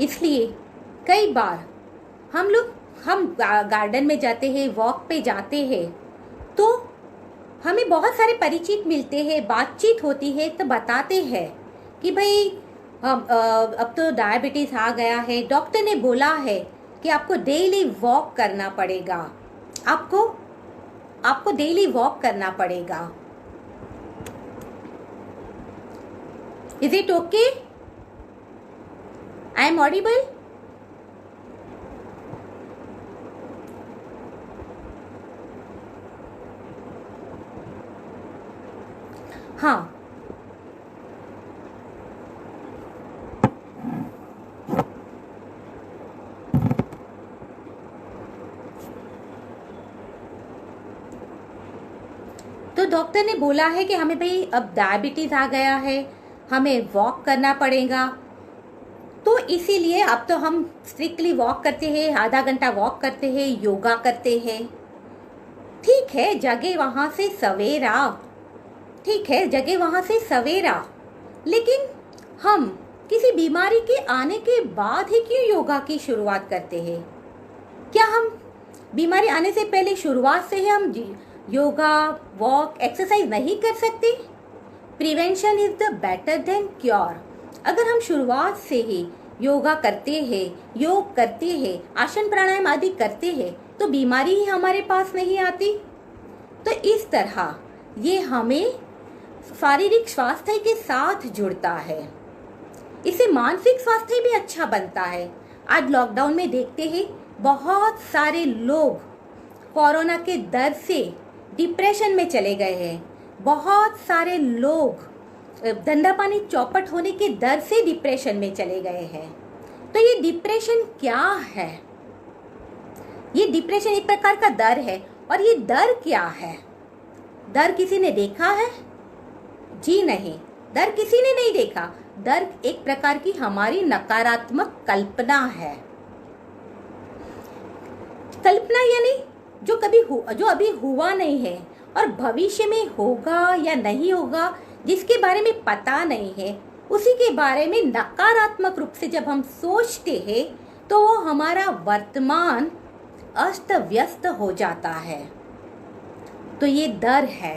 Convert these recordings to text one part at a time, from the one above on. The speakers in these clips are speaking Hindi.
इसलिए कई बार हम गार्डन में जाते हैं, वॉक पे जाते हैं, तो हमें बहुत सारे परिचित मिलते हैं, बातचीत होती है, तो बताते हैं कि भाई अब तो डायबिटीज़ आ गया है, डॉक्टर ने बोला है कि आपको डेली वॉक करना पड़ेगा, आपको डेली वॉक करना पड़ेगा। Is it okay? I am audible? हाँ, तो डॉक्टर ने बोला है कि हमें भाई अब डायबिटीज आ गया है, हमें वॉक करना पड़ेगा। तो इसीलिए अब तो हम स्ट्रिक्टली वॉक करते हैं, आधा घंटा वॉक करते हैं, योगा करते हैं। ठीक है, जगह वहां से सवेरा, ठीक है, जगह वहां से सवेरा, लेकिन हम किसी बीमारी के आने के बाद ही क्यों योगा की शुरुआत करते हैं? क्या हम बीमारी आने से पहले शुरुआत से ही हम योगा, वॉक, एक्सरसाइज नहीं कर सकते? Prevention is the better than cure. अगर हम शुरुआत से ही योगा करते हैं, योग करते हैं, आसन प्राणायाम आदि करते हैं, तो बीमारी ही हमारे पास नहीं आती। तो इस तरह ये हमें शारीरिक स्वास्थ्य के साथ जुड़ता है, इससे मानसिक स्वास्थ्य भी अच्छा बनता है। आज लॉकडाउन में देखते हैं बहुत सारे लोग कोरोना के डर से डिप्रेशन में चले गए हैं, बहुत सारे लोग धंधा पानी चौपट होने के डर से डिप्रेशन में चले गए हैं। तो ये डिप्रेशन क्या है? ये डिप्रेशन एक प्रकार का डर है। और ये डर क्या है? डर किसी ने देखा है? जी नहीं, डर किसी ने नहीं देखा। डर एक प्रकार की हमारी नकारात्मक कल्पना है। कल्पना यानी जो अभी हुआ नहीं है और भविष्य में होगा या नहीं होगा, जिसके बारे में पता नहीं है, उसी के बारे में नकारात्मक रूप से जब हम सोचते हैं तो वो हमारा वर्तमान अस्त व्यस्त हो जाता है। तो ये डर है।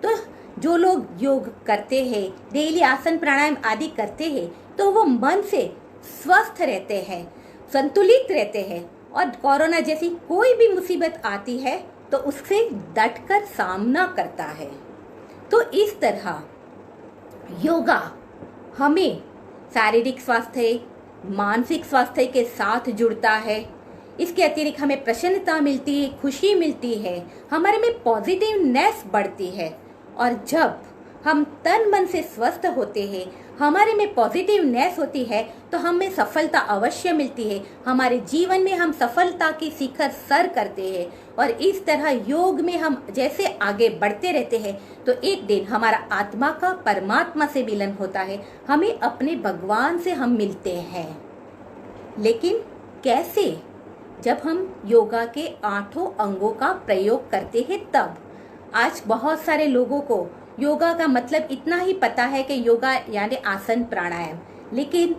तो जो लोग योग करते हैं, डेली आसन प्राणायाम आदि करते हैं, तो वो मन से स्वस्थ रहते हैं, संतुलित रहते हैं, और कोरोना जैसी कोई भी मुसीबत आती है तो उससे डटकर सामना करता है। तो इस तरह योगा हमें शारीरिक स्वास्थ्य, मानसिक स्वास्थ्य के साथ जुड़ता है। इसके अतिरिक्त हमें प्रसन्नता मिलती है, खुशी मिलती है, हमारे में पॉजिटिवनेस बढ़ती है। और जब हम तन मन से स्वस्थ होते हैं, हमारे में पॉजिटिवनेस होती है, तो हमें सफलता अवश्य मिलती है। हमारे जीवन में हम सफलता की शिखर सर करते हैं। और इस तरह योग में हम जैसे आगे बढ़ते रहते हैं, तो एक दिन हमारा आत्मा का परमात्मा से मिलन होता है, हमें अपने भगवान से हम मिलते हैं। लेकिन कैसे? जब हम योगा के 8 अंगों का प्रयोग करते हैं तब। आज बहुत सारे लोगों को योगा का मतलब इतना ही पता है कि योगा यानी आसन प्राणायाम, लेकिन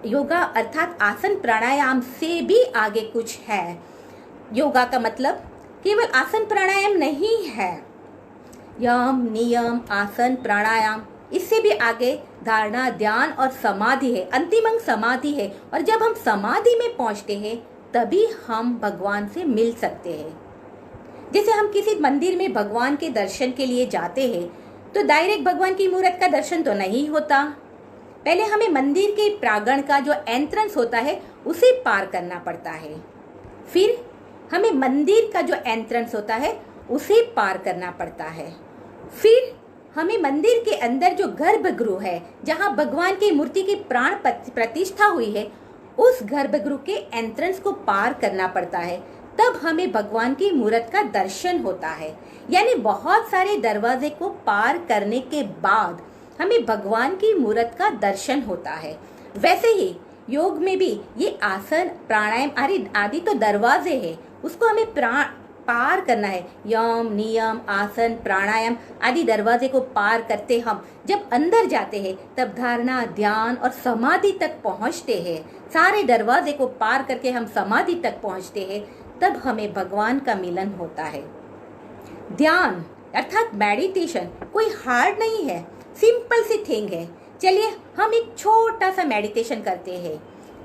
योगा अर्थात आसन प्राणायाम से भी आगे कुछ है। योगा का मतलब केवल आसन प्राणायाम नहीं है। यम, नियम, आसन, प्राणायाम, इससे भी आगे धारणा, ध्यान और समाधि है। अंतिम अंग समाधि है। और जब हम समाधि में पहुंचते हैं तभी हम भगवान से मिल सकते हैं। जैसे हम किसी मंदिर में भगवान के दर्शन के लिए जाते हैं तो डायरेक्ट भगवान की मूर्त का दर्शन तो नहीं होता। पहले हमें मंदिर के प्रांगण का जो एंट्रेंस होता है उसे पार करना पड़ता है। फिर हमें मंदिर का जो एंट्रेंस होता है उसे पार करना पड़ता है। फिर हमें मंदिर के अंदर जो गर्भगृह है, जहाँ भगवान की मूर्ति की प्राण प्रतिष्ठा हुई है, उस गर्भगृह के एंट्रेंस को पार करना पड़ता है। तब हमें भगवान की मूर्त का दर्शन होता है। यानी बहुत सारे दरवाजे को पार करने के बाद हमें भगवान की मूर्त का दर्शन होता है। वैसे ही योग में भी ये आसन, प्राणायाम आदि तो दरवाजे हैं, उसको हमें पार करना है। यम, नियम, आसन, प्राणायाम आदि दरवाजे को पार करते हम जब अंदर जाते हैं तब धारणा, ध्यान और समाधि तक पहुंचते हैं। सारे दरवाजे को पार करके हम समाधि तक पहुंचते हैं, तब हमें भगवान का मिलन होता है। ध्यान अर्थात मेडिटेशन कोई हार्ड नहीं है, सिंपल सी थिंग है। चलिए हम एक छोटा सा मेडिटेशन करते हैं,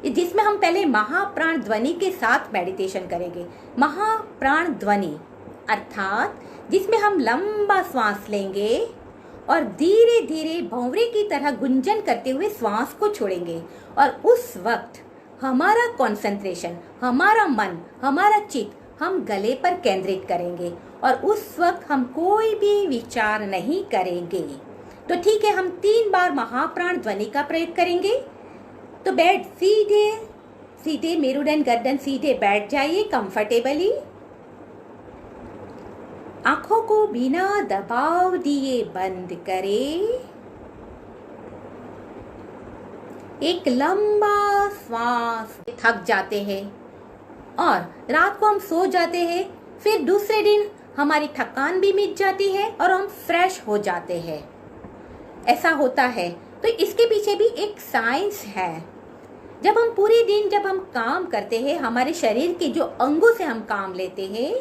जिसमें हम पहले महाप्राण ध्वनि के साथ मेडिटेशन करेंगे। महाप्राण ध्वनि अर्थात जिसमें हम लंबा श्वास लेंगे और धीरे धीरे भंवरे की तरह गुंजन करते हुए श्वास को छोड़ेंगे, और उस वक्त हमारा कंसंट्रेशन, हमारा मन, हमारा चित्त हम गले पर केंद्रित करेंगे और उस वक्त हम कोई भी विचार नहीं करेंगे। तो ठीक है, हम 3 बार महाप्राण ध्वनि का प्रयोग करेंगे। तो बैठ सीधे सीधे मेरुदंड गर्दन सीधे बैठ जाइए कंफर्टेबली। आंखों को बिना दबाव दिए बंद करें। एक लंबा श्वास, थक जाते हैं और रात को हम सो जाते हैं, फिर दूसरे दिन हमारी थकान भी मिट जाती है और हम फ्रेश हो जाते हैं। ऐसा होता है। तो इसके पीछे भी एक साइंस है। जब हम पूरे दिन जब हम काम करते हैं, हमारे शरीर के जो अंगों से हम काम लेते हैं,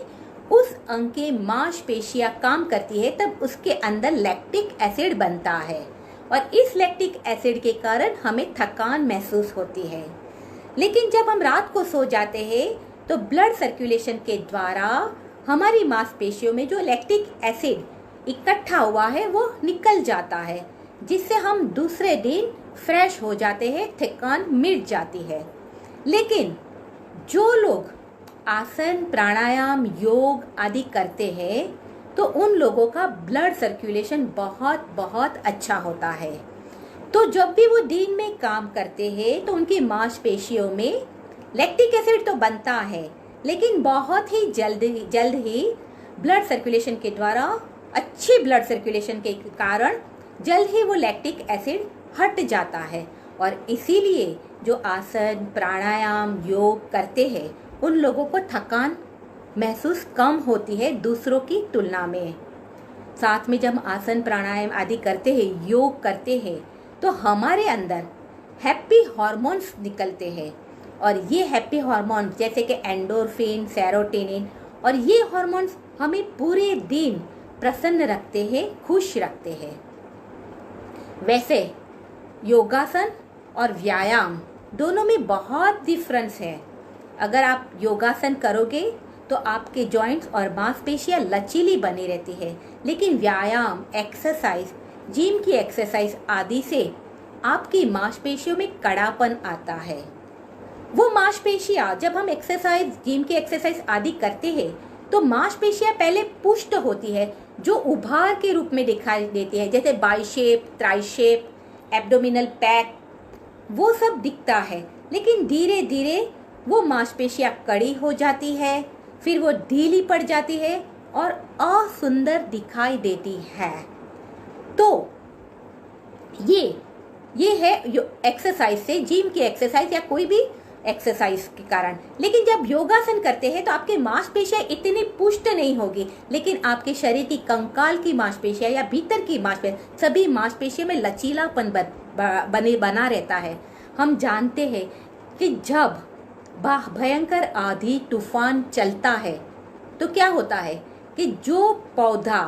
उस अंग के मांसपेशियां काम करती है, तब उसके अंदर लैक्टिक एसिड बनता है और इस लैक्टिक एसिड के कारण हमें थकान महसूस होती है। लेकिन जब हम रात को सो जाते हैं तो ब्लड सर्कुलेशन के द्वारा हमारी मांसपेशियों में जो लैक्टिक एसिड इकट्ठा हुआ है वो निकल जाता है, जिससे हम दूसरे दिन फ्रेश हो जाते हैं, थकान मिट जाती है। लेकिन जो लोग आसन, प्राणायाम, योग आदि करते हैं तो उन लोगों का ब्लड सर्कुलेशन बहुत बहुत अच्छा होता है। तो जब भी वो दिन में काम करते हैं तो उनकी मांसपेशियों में लैक्टिक एसिड तो बनता है, लेकिन बहुत ही जल्द ही ब्लड सर्कुलेशन के द्वारा, अच्छी ब्लड सर्कुलेशन के कारण जल्द ही वो लैक्टिक एसिड हट जाता है। और इसीलिए जो आसन, प्राणायाम, योग करते हैं उन लोगों को थकान महसूस कम होती है दूसरों की तुलना में। साथ में जब आसन, प्राणायाम आदि करते हैं, योग करते हैं, तो हमारे अंदर हैप्पी हार्मोन्स निकलते हैं और ये हैप्पी हार्मोन जैसे कि एंडोर्फिन, सेरोटोनिन, और ये हार्मोन्स हमें पूरे दिन प्रसन्न रखते हैं, खुश रखते हैं। वैसे योगासन और व्यायाम दोनों में बहुत डिफरेंस है। अगर आप योगासन करोगे तो आपके जॉइंट्स और मांसपेशियां लचीली बनी रहती है, लेकिन व्यायाम, एक्सरसाइज, जिम की एक्सरसाइज आदि से आपकी मांसपेशियों में कड़ापन आता है। वो मांसपेशियां जब हम एक्सरसाइज, जिम की एक्सरसाइज आदि करते हैं तो मांसपेशियां पहले पुष्ट होती है, जो उभार के रूप में दिखाई देती है, जैसे बाइसेप, ट्राइसेप, एब्डोमिनल पैक, वो सब दिखता है। लेकिन धीरे धीरे वो मांसपेशियां कड़ी हो जाती है, फिर वो ढीली पड़ जाती है और असुंदर दिखाई देती है। तो ये है एक्सरसाइज से, जिम की एक्सरसाइज या कोई भी एक्सरसाइज के कारण। लेकिन जब योगासन करते हैं तो आपके मांसपेशियां इतनी पुष्ट नहीं होगी, लेकिन आपके शरीर की कंकाल की मांसपेशियां या भीतर की मांसपेशियां, सभी मांसपेशियों में लचीलापन बना रहता है। हम जानते हैं कि जब भयंकर आंधी तूफान चलता है तो क्या होता है कि जो पौधा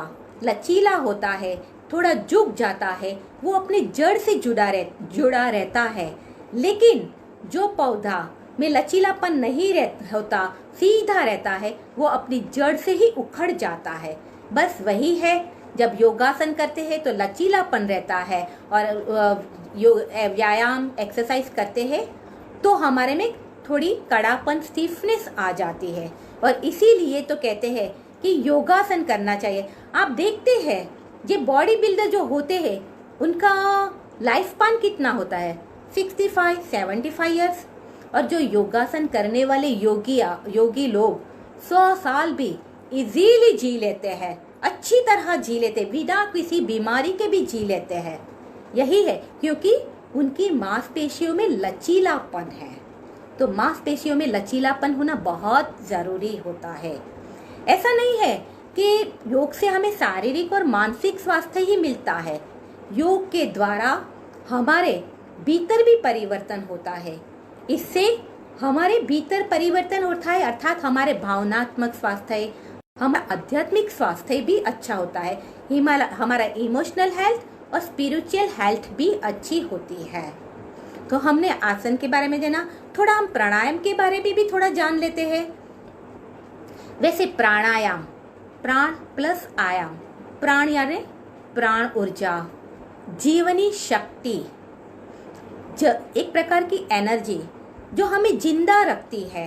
लचीला होता है, थोड़ा झुक जाता है, वो अपने जड़ से जुड़ा रहता है। लेकिन जो पौधा में लचीलापन नहीं होता, सीधा रहता है, वो अपनी जड़ से ही उखड़ जाता है। बस वही है, जब योगासन करते हैं तो लचीलापन रहता है और व्यायाम, एक्सरसाइज करते हैं तो हमारे में थोड़ी कड़ापन, स्टिफनेस आ जाती है। और इसीलिए तो कहते हैं कि योगासन करना चाहिए। आप देखते हैं ये बॉडी बिल्डर जो होते हैं उनका लाइफ स्पान कितना होता है, 65, 75 ईयर्स, और जो योगासन करने वाले योगी लोग 100 साल भी इजीली जी लेते हैं, अच्छी तरह जी लेते, बिना किसी बीमारी के भी जी लेते हैं। यही है क्योंकि उनकी मांसपेशियों में लचीलापन है। तो मांसपेशियों में लचीलापन होना बहुत जरूरी होता है। ऐसा नहीं है कि योग से हमें शारीरिक और मानसिक स्वास्थ्य ही मिलता है। योग के द्वारा हमारे भीतर भी परिवर्तन होता है। इससे हमारे भीतर परिवर्तन होता है, अर्थात हमारे भावनात्मक स्वास्थ्य, हमारा आध्यात्मिक स्वास्थ्य भी अच्छा होता है। हमारा इमोशनल हेल्थ और स्पिरिचुअल हेल्थ भी अच्छी होती है। तो हमने आसन के बारे में जाना, थोड़ा हम प्राणायाम के बारे में भी थोड़ा जान लेते हैं। वैसे प्राणायाम, प्राण प्लस आयाम, प्राण यानी प्राण ऊर्जा, जीवनी शक्ति, एक प्रकार की एनर्जी जो हमें जिंदा रखती है।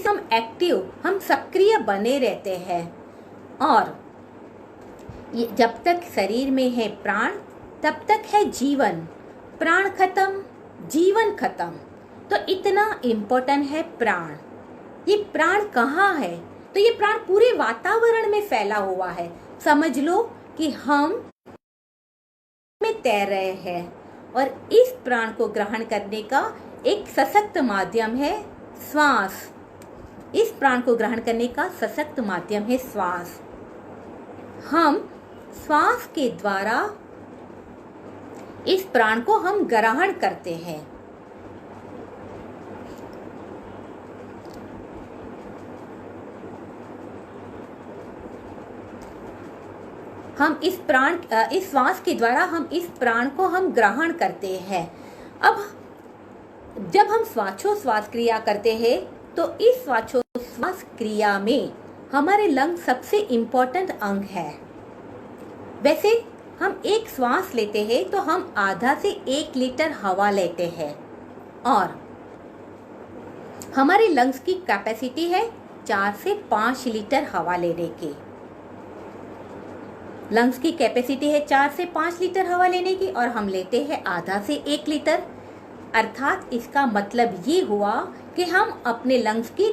हम एक्टिव, हम सक्रिय बने रहते हैं। और ये जब तक शरीर में है प्राण तब तक है जीवन। प्राण खत्म, जीवन खत्म। तो इतना इम्पोर्टेंट है प्राण। ये प्राण कहाँ है? तो ये प्राण पूरे वातावरण में फैला हुआ है। समझ लो कि हम में तैर रहे हैं और इस प्राण को ग्रहण करने का एक सशक्त माध्यम है श्वास। इस प्राण को ग्रहण करने का सशक्त माध्यम है श्वास। हम श्वास के द्वारा इस प्राण को हम ग्रहण करते हैं। हम इस श्वास के द्वारा हम इस प्राण को हम ग्रहण करते हैं। अब जब हम श्वासोच्छ्वास क्रिया करते हैं तो इस श्वासोच्छ्वास क्रिया में हमारे लंग सबसे इम्पोर्टेंट अंग है। वैसे हम एक श्वास लेते हैं तो हम आधा से 1 लीटर हवा लेते हैं और हमारे लंग्स की कैपेसिटी है 4 से 5 लीटर हवा लेने की। लंग्स की कैपेसिटी है 4 से 5 लीटर हवा लेने की और हम लेते हैं आधा से 1 लीटर। अर्थात इसका मतलब ये हुआ कि हम अपने लंग्स की